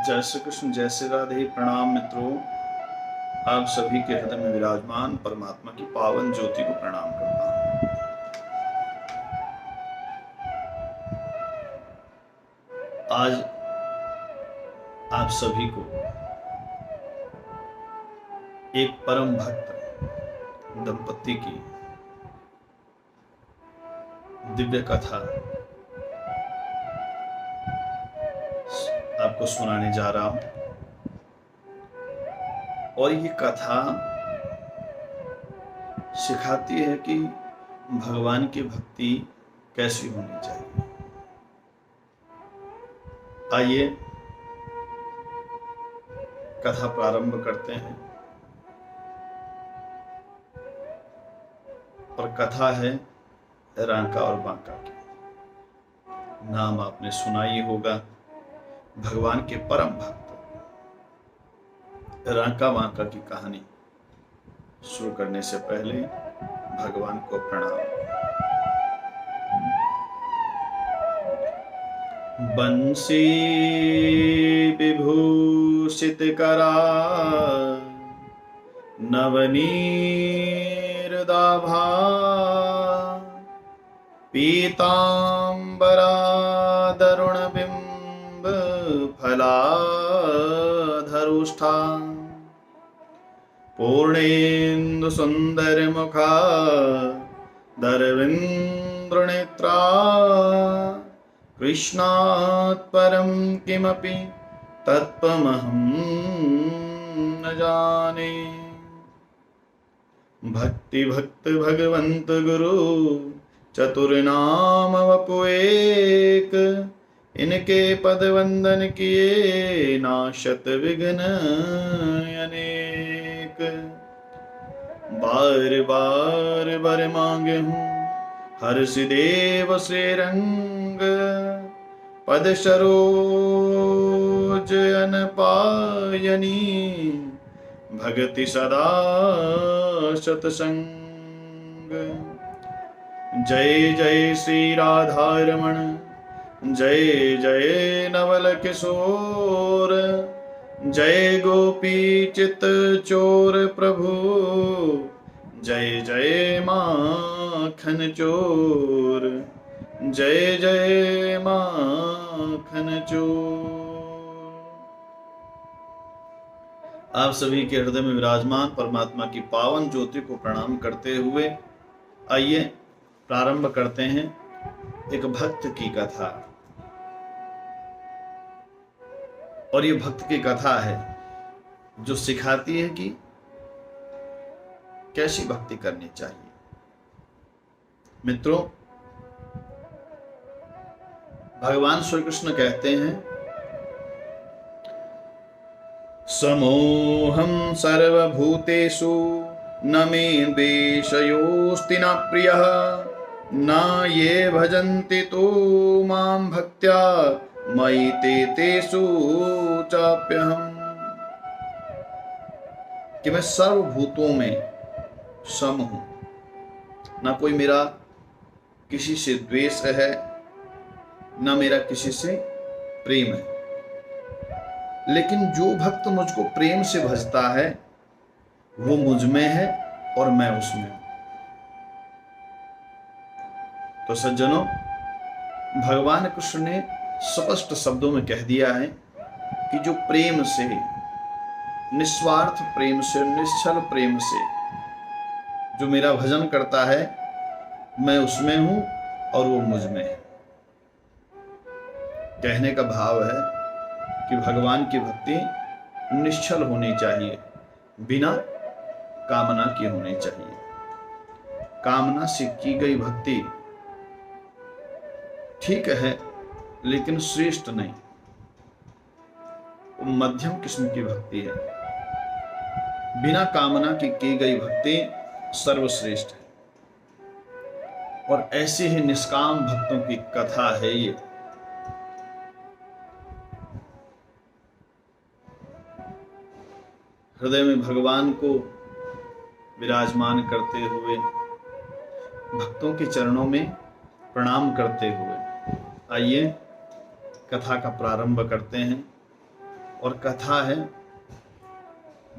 जय श्री कृष्ण, जय श्री राधे। प्रणाम मित्रों, आप सभी के हृदय में विराजमान परमात्मा की पावन ज्योति को प्रणाम करता हूँ। आज आप सभी को एक परम भक्त दंपति की दिव्य कथा आपको सुनाने जा रहा हूं। और ये कथा सिखाती है कि भगवान की भक्ति कैसी होनी चाहिए। आइए कथा प्रारंभ करते हैं। और कथा है रांका और बांका की। नाम आपने सुना ही होगा। भगवान के परम भक्त रांका बांका की कहानी शुरू करने से पहले भगवान को प्रणाम। बंसी विभूषित करा नवनीरदाभा पीतांबरा दरुण बिंब फलाधरुष्ठा पूर्णेन्दु सुंदर मुखा दरविंद्र नेत्रा कृष्णात् परं किमपि तत्त्वमहं न जाने। भक्ति भक्त भगवंत गुरु चतुर्नाम वपु एक, इनके पद वंदन किए नाशत विघ्न अनेक। बार बार वर मांगे हूँ हर्ष देव से रंग, पद सरोज अनपायनी भगति सदा सतसंग। जय जय श्री राधारमण, जय जय नवल किशोर, जय गोपी चित चोर प्रभु, जय जय माखन चोर, जय जय माखन चोर। आप सभी के हृदय में विराजमान परमात्मा की पावन ज्योति को प्रणाम करते हुए आइए प्रारंभ करते हैं एक भक्त की कथा। और ये भक्त की कथा है जो सिखाती है कि कैसी भक्ति करनी चाहिए। मित्रों, भगवान श्री कृष्ण कहते हैं, समोहम सर्वभूतेषु न मे द्वेषयोऽस्ति न प्रियः, न ये भजन्ति तो मां भक्त्या मयि ते तेषु चाप्यहम्। कि मैं सर्वभूतों में सम हूं, ना कोई मेरा किसी से द्वेष है, ना मेरा किसी से प्रेम है। लेकिन जो भक्त मुझको प्रेम से भजता है वो मुझ में है और मैं उसमें हूं। तो सज्जनों, भगवान कृष्ण ने स्पष्ट शब्दों में कह दिया है कि जो प्रेम से, निस्वार्थ प्रेम से, निश्चल प्रेम से जो मेरा भजन करता है, मैं उसमें हूं और वो मुझ में है। कहने का भाव है कि भगवान की भक्ति निश्चल होनी चाहिए, बिना कामना की होनी चाहिए। कामना से की गई भक्ति ठीक है, लेकिन श्रेष्ठ नहीं। वो मध्यम किस्म की भक्ति है। बिना कामना की गई भक्ति सर्वश्रेष्ठ है। और ऐसे ही निष्काम भक्तों की कथा है ये। हृदय में भगवान को विराजमान करते हुए, भक्तों के चरणों में प्रणाम करते हुए आइए कथा का प्रारंभ करते हैं और कथा है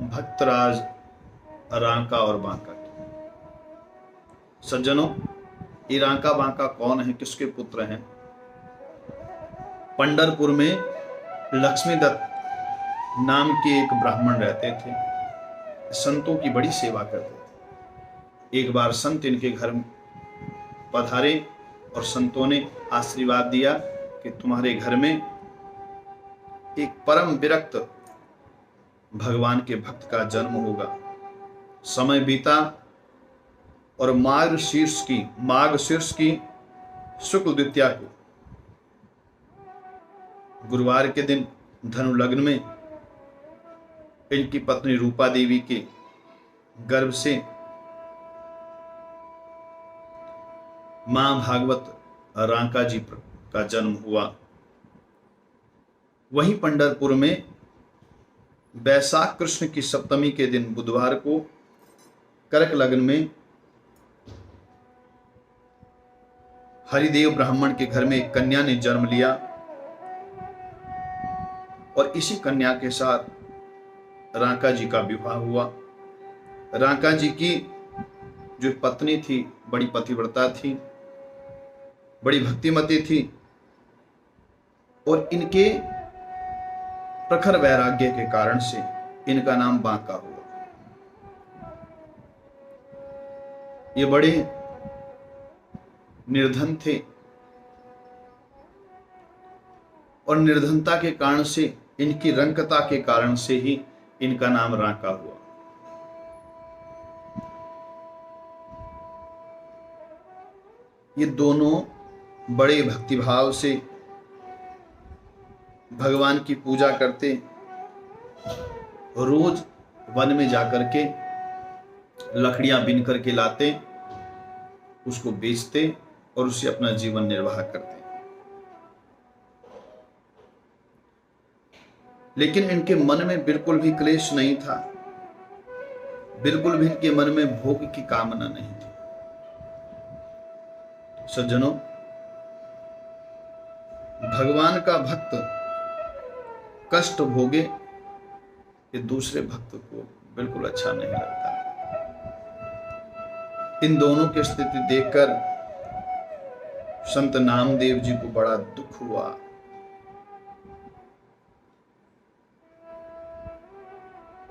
भक्तराज रांका और बांका की। सज्जनों, ये रांका बांका कौन है, किसके पुत्र हैं? पंढरपुर में लक्ष्मीदत्त नाम के एक ब्राह्मण रहते थे। संतों की बड़ी सेवा करते थे। एक बार संत इनके घर पधारे और संतों ने आशीर्वाद दिया कि तुम्हारे घर में एक परम विरक्त भगवान के भक्त का जन्म होगा। समय बीता और माघ शीर्ष की शुक्ल द्वितीया को, गुरुवार के दिन धनु लग्न में इनकी पत्नी रूपा देवी के गर्भ से मां भागवत रांका जी का जन्म हुआ। वहीं पंढरपुर में वैशाख कृष्ण की सप्तमी के दिन बुधवार को कर्क लग्न में हरिदेव ब्राह्मण के घर में एक कन्या ने जन्म लिया और इसी कन्या के साथ रांका जी का विवाह हुआ। रांका जी की जो पत्नी थी बड़ी पतिव्रता थी, बड़ी भक्तिमती थी और इनके प्रखर वैराग्य के कारण से इनका नाम बांका हुआ। ये बड़े निर्धन थे और निर्धनता के कारण से, इनकी रंकता के कारण से ही इनका नाम रांका हुआ। ये दोनों बड़े भक्तिभाव से भगवान की पूजा करते, रोज वन में जाकर के लकड़ियां बीन करके लाते, उसको बेचते और उससे अपना जीवन निर्वाह करते। लेकिन इनके मन में बिल्कुल भी क्लेश नहीं था, बिल्कुल भी इनके मन में भोग की कामना नहीं थी। सज्जनों, भगवान का भक्त कष्ट भोगे ये दूसरे भक्त को बिल्कुल अच्छा नहीं लगता। इन दोनों की स्थिति देखकर संत नामदेव जी को बड़ा दुख हुआ।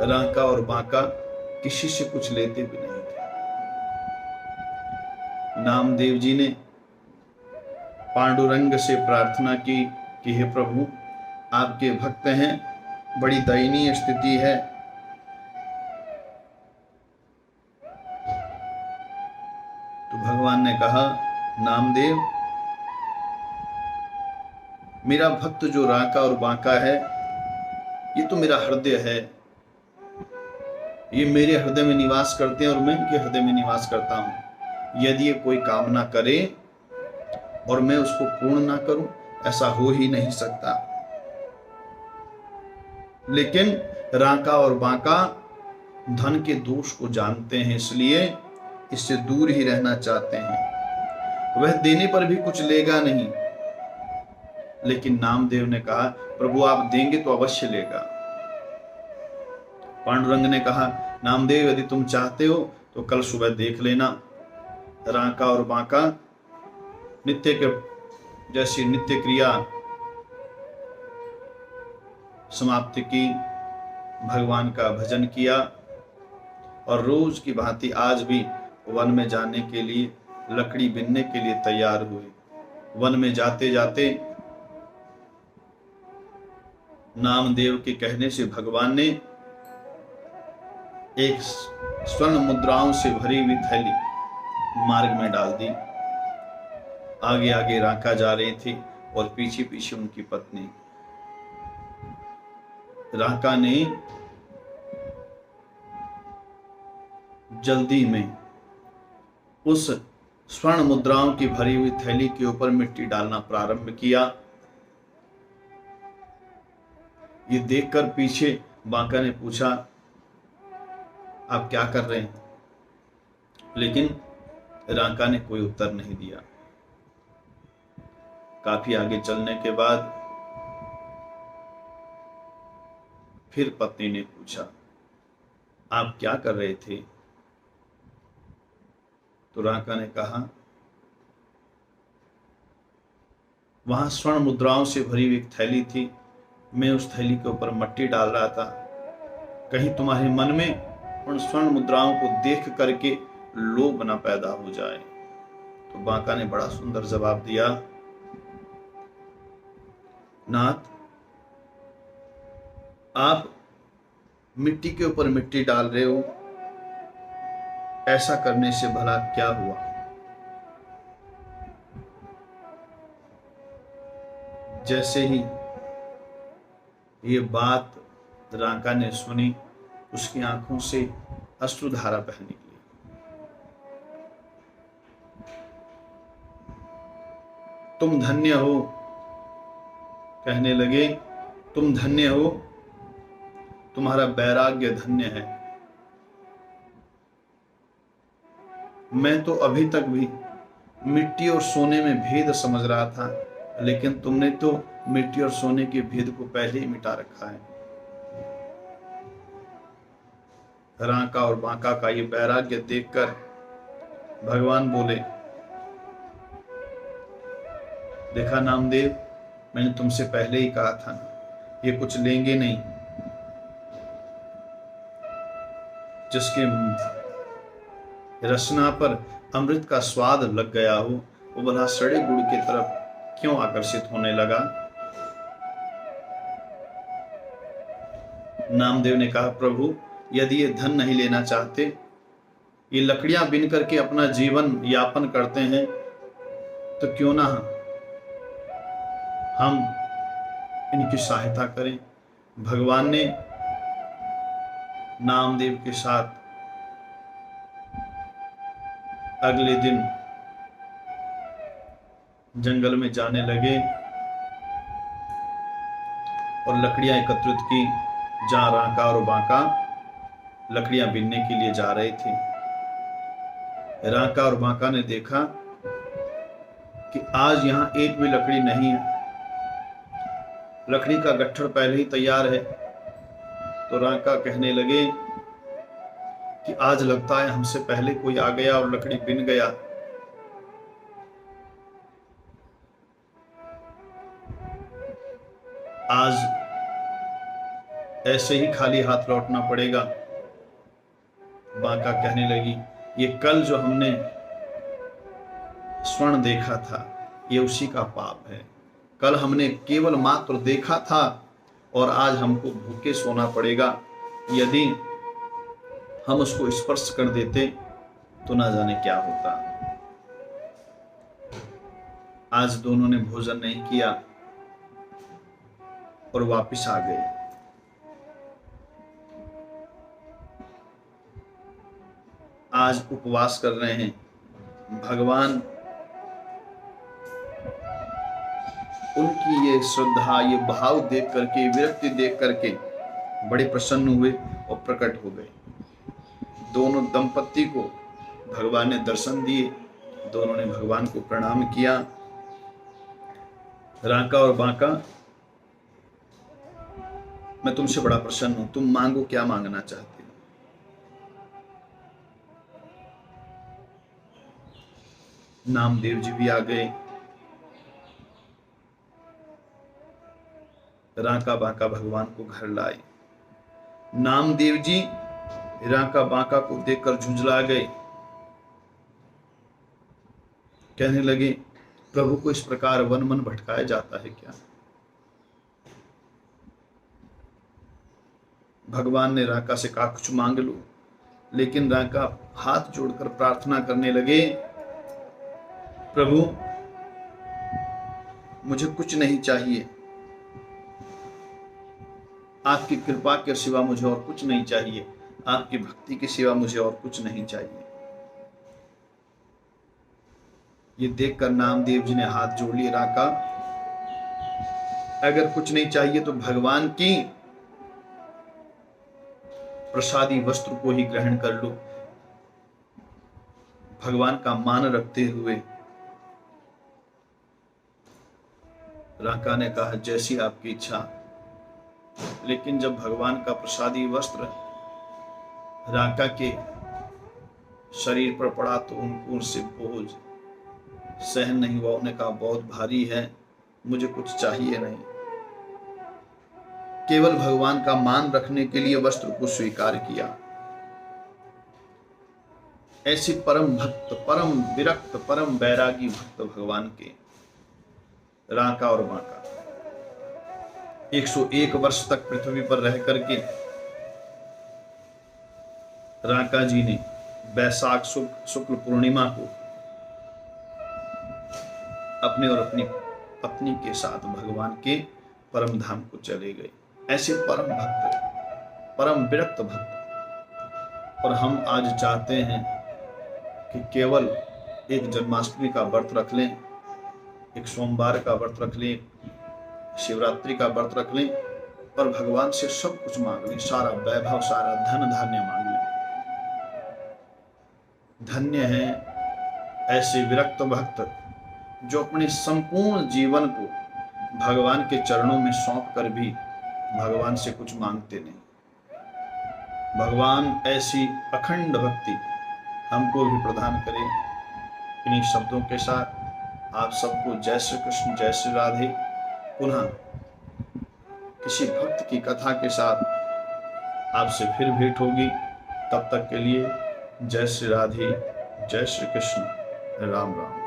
रांका और बांका किसी से कुछ लेते भी नहीं थे। नामदेव जी ने पांडुरंग से प्रार्थना की कि हे प्रभु, आपके भक्त हैं, बड़ी दयनीय स्थिति है, तो भगवान ने कहा, नामदेव, मेरा भक्त जो रांका और बांका है, ये तो मेरा हृदय है, ये मेरे हृदय में निवास करते हैं और मैं इनके हृदय में निवास करता हूं। यदि ये कोई कामना करे और मैं उसको पूर्ण ना करूं, ऐसा हो ही नहीं सकता। लेकिन रांका और बांका धन के दोष को जानते हैं, इसलिए इससे दूर ही रहना चाहते हैं। वह देने पर भी कुछ लेगा नहीं। लेकिन नामदेव ने कहा, प्रभु आप देंगे तो अवश्य लेगा। पांडुरंग ने कहा, नामदेव यदि तुम चाहते हो तो कल सुबह देख लेना। रांका और बांका नित्य के जैसी नित्य क्रिया समाप्ति की, भगवान का भजन किया और रोज की भांति आज भी वन में जाने के लिए, लकड़ी बीनने के लिए तैयार हुए। वन में जाते जाते नामदेव के कहने से भगवान ने एक स्वर्ण मुद्राओं से भरी हुई थैली मार्ग में डाल दी। आगे आगे रांका जा रही थी और पीछे पीछे उनकी पत्नी। रांका ने जल्दी में उस स्वर्ण मुद्राओं की भरी हुई थैली के ऊपर मिट्टी डालना प्रारंभ किया। ये देखकर पीछे बांका ने पूछा, आप क्या कर रहे हैं? लेकिन रांका ने कोई उत्तर नहीं दिया। काफी आगे चलने के बाद फिर पत्नी ने पूछा, आप क्या कर रहे थे? तो राका ने कहा, वहां स्वर्ण मुद्राओं से भरी हुई एक थैली थी, मैं उस थैली के ऊपर मट्टी डाल रहा था, कहीं तुम्हारे मन में उन स्वर्ण मुद्राओं को देख करके लोभ न पैदा हो जाए। तो बांका ने बड़ा सुंदर जवाब दिया, नाथ, आप मिट्टी के ऊपर मिट्टी डाल रहे हो, ऐसा करने से भला क्या हुआ? जैसे ही ये बात राका ने सुनी, उसकी आंखों से अश्रुधारा बह निकली। तुम धन्य हो, कहने लगे, तुम धन्य हो, तुम्हारा वैराग्य धन्य है। मैं तो अभी तक भी मिट्टी और सोने में भेद समझ रहा था, लेकिन तुमने तो मिट्टी और सोने के भेद को पहले ही मिटा रखा है। राका और बांका का ये वैराग्य देखकर भगवान बोले, देखा नामदेव, मैंने तुमसे पहले ही कहा था, ये कुछ लेंगे नहीं। जिसके रसना पर अमृत का स्वाद लग गया हो, वो भला सड़े गुड़ की तरफ क्यों आकर्षित होने लगा? नामदेव ने कहा, प्रभु, यदि ये धन नहीं लेना चाहते, ये लकड़ियां बिन करके अपना जीवन यापन करते हैं, तो क्यों ना हम इनकी सहायता करें। भगवान ने नामदेव के साथ अगले दिन जंगल में जाने लगे और लकड़ियां एकत्रित की। जहां राका और बांका लकड़ियां बीनने के लिए जा रहे थे, राका और बांका ने देखा कि आज यहां एक भी लकड़ी नहीं है, लकड़ी का गट्ठर पहले ही तैयार है। तो राका कहने लगे कि आज लगता है हमसे पहले कोई आ गया और लकड़ी बिन गया। आज ऐसे ही खाली हाथ लौटना पड़ेगा। बांका कहने लगी, ये कल जो हमने स्वर्ण देखा था, ये उसी का पाप है। कल हमने केवल मात्र देखा था और आज हमको भूखे सोना पड़ेगा। यदि हम उसको स्पर्श कर देते तो ना जाने क्या होता। आज दोनों ने भोजन नहीं किया और वापस आ गए। आज उपवास कर रहे हैं। भगवान उनकी ये श्रद्धा, ये भाव देख करके, विरक्ति देख करके बड़े प्रसन्न हुए और प्रकट हो गए। दोनों दंपत्ति को भगवान ने दर्शन दिए, दोनों ने भगवान को प्रणाम किया। राका और बांका, मैं तुमसे बड़ा प्रसन्न हूं, तुम मांगो, क्या मांगना चाहते हो? नामदेव जी भी आ गए। राका बांका भगवान को घर लाए। नामदेव जी राका बांका को देखकर झुंझला गए, कहने लगे, प्रभु को इस प्रकार वन मन भटकाया जाता है क्या? भगवान ने राका से कहा, कुछ मांग लो, लेकिन राका हाथ जोड़कर प्रार्थना करने लगे, प्रभु मुझे कुछ नहीं चाहिए, आपकी कृपा के सिवा मुझे और कुछ नहीं चाहिए, आपकी भक्ति के सिवा मुझे और कुछ नहीं चाहिए। ये देखकर नामदेव जी ने हाथ जोड़ लिए, राका अगर कुछ नहीं चाहिए तो भगवान की प्रसादी वस्त्र को ही ग्रहण कर लो। भगवान का मान रखते हुए राका ने कहा, जैसी आपकी इच्छा। लेकिन जब भगवान का प्रसादी वस्त्र राका के शरीर पर पड़ा तो उनको उनसे बोझ सहन नहीं हुआ। उन्होंने कहा बहुत भारी है, मुझे कुछ चाहिए नहीं। केवल भगवान का मान रखने के लिए वस्त्र को स्वीकार किया। ऐसे परम भक्त, परम विरक्त, परम बैरागी भक्त भगवान के राका और बांका 101 वर्ष तक पृथ्वी पर रह करके राका जी ने बैसाख शुक्ल पूर्णिमा को अपने और अपनी पत्नी के साथ भगवान के परम धाम को चले गए। ऐसे परम भक्त, परम विरक्त भक्त। और हम आज चाहते हैं कि केवल एक जन्माष्टमी का व्रत रख लें, एक सोमवार का व्रत रख लें, शिवरात्रि का व्रत रख लें और भगवान से सब कुछ मांग लें, सारा वैभव, सारा धन धान्य मांग लें। धन्य है ऐसे विरक्त भक्त जो अपने संपूर्ण जीवन को भगवान के चरणों में सौंप कर भी भगवान से कुछ मांगते नहीं। भगवान ऐसी अखंड भक्ति हमको भी प्रदान करें। इन्हीं शब्दों के साथ आप सबको जय श्री कृष्ण, जय श्री राधे। पुनः किसी भक्त की कथा के साथ आपसे फिर भेंट होगी। तब तक के लिए जय श्री राधे, जय श्री कृष्ण, राम राम।